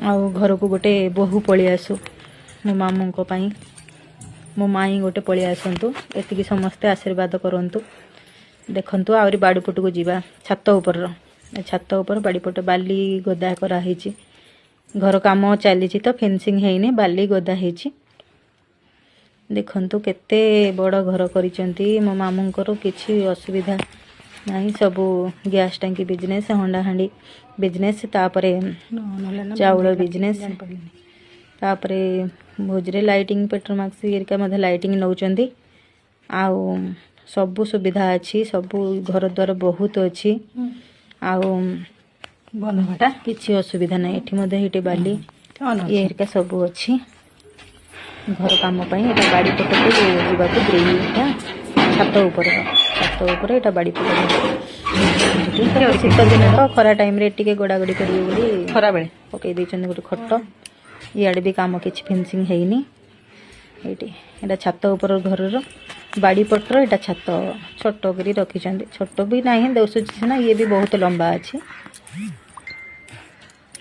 आउ घर को गोटे बोहू पलि आसु मो मामू मो माई गोटे पलि आसतु एतिकी समस्ते आशीर्वाद करंतु। देखंतु आउरी बाड़ीपट को जीवा छात ऊपर बाड़ीपट बाली गदा कराही घर काम चली तो फेंसिंग हैनी बाली गदा है। देखंतु केते बड़ घर करिसेंती मो मामूंकर किछि असुविधा नहीं। सबू गैस टंकी बिजनेस हंडा हांडी बिजनेस तापरे चाउल बिजनेस तापरे भोजरे लाइटिंग पेट्रोमाक्स एरिका मध्य लाइटिंग नौचंदी। आउ सबू सुविधा अच्छी सबू घर द्वार बहुत अच्छी आउ बनघटा किछि असुविधा नहीं। एठी मध्य हेटी बाली ये एरिका सबू अच्छी घर काम पई एटा बाड़ी पट को जीवा को देई एटा छात ऊपर एटा बाड़ी पट शीत दिन तो खरा टाइम रे टिके गोड़ा गोड़ी करिए बोली खरा बेले पकई देइछन गोटे खट इयाडे भी काम किछि फेंसिंग हैनी। एटी एटा छात ऊपर घर बाड़ी पटर एटा छात छोट करी रखी छोट भी नहीं दोसुची ना ये भी बहुत लंबा अच्छी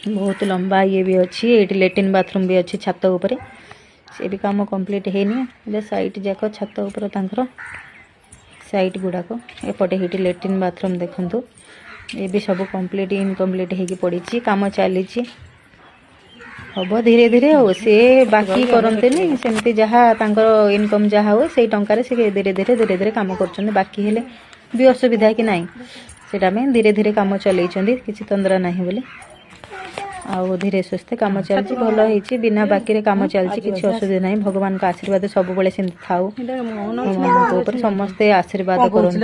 बहुत लंबा ये भी अच्छी। ये लैट्रिन बाथरूम भी अच्छी छात ऊपर से भी काम कंप्लीट हैनी। साइट जाक छात ऊपर तांकर साइट गुड़ाक एपटे हेटी लैट्रिन बाथरूम देखंतु ये भी सब कंप्लीट इनकम्प्लीट होगी पड़ी काम चली हम धीरे धीरे हो से बाकी करते सेमती जहाँ तांकर इनकम जहाँ हो से टंकार से धीरे धीरे काम कर बाकी हेले भी असुविधा कि नहीं सेटा में धीरे धीरे काम चल किसी तंद्रा नहीं बोले आउ धीरे सुस्थे काम चलती भल हो बिना बाकी काम चलती किसी असुविधा नहीं। भगवान का आशीर्वाद सब बड़े सेमती थाउ ऊपर समस्ते आशीर्वाद करते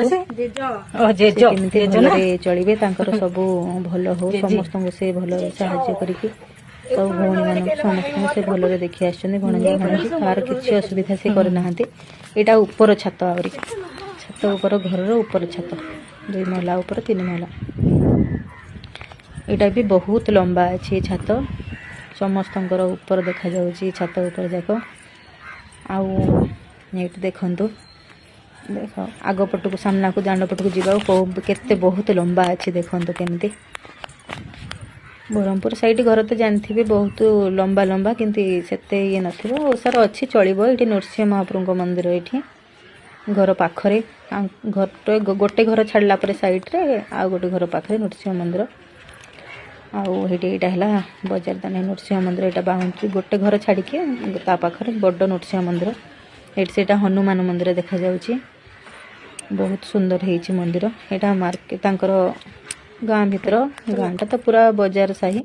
चलिए सब भल हो समस्त से भल साहाय्य करके सब भौणी मान समस्त से भल देखी आसछन भणजा भणी कार किसी असुविधा से करना यहाँ ऊपर छात आहरी छात ऊपर घर ऊपर छात 2 महला ऊपर 3 महला यहाँ भी बहुत लंबा अच्छी छात समस्त ऊपर देखा जाउची छात ऊपर जाक आउ देखंतु देख आग पट को सामना को दांड पट को जीवा केते बहुत लंबा अच्छी देखंतु केमती ब्रह्मपुर साइड घर तो जानते बहुत लंबा लंबा किंतु सेते ये नथिबो ओसार अच्छी चलिबो। ये नरसिंह महाप्रभु मंदिर ये घर पाखरे घर गोटे घर छाड़ला पर साइड रे आ गोटे घर पाखरे नरसिंह मंदिर आईटा बजार दाने नरसिंह मंदिर यहाँ बाउंड्री गोटे घर छाड़ी ता पाखरे बड़ नरसिंह मंदिर ये हनुमान मंदिर देखा जाउची बहुत सुंदर है मंदिर। यहाँ मार्केट गाँ भीतर गाँटा तो पूरा बजार साही।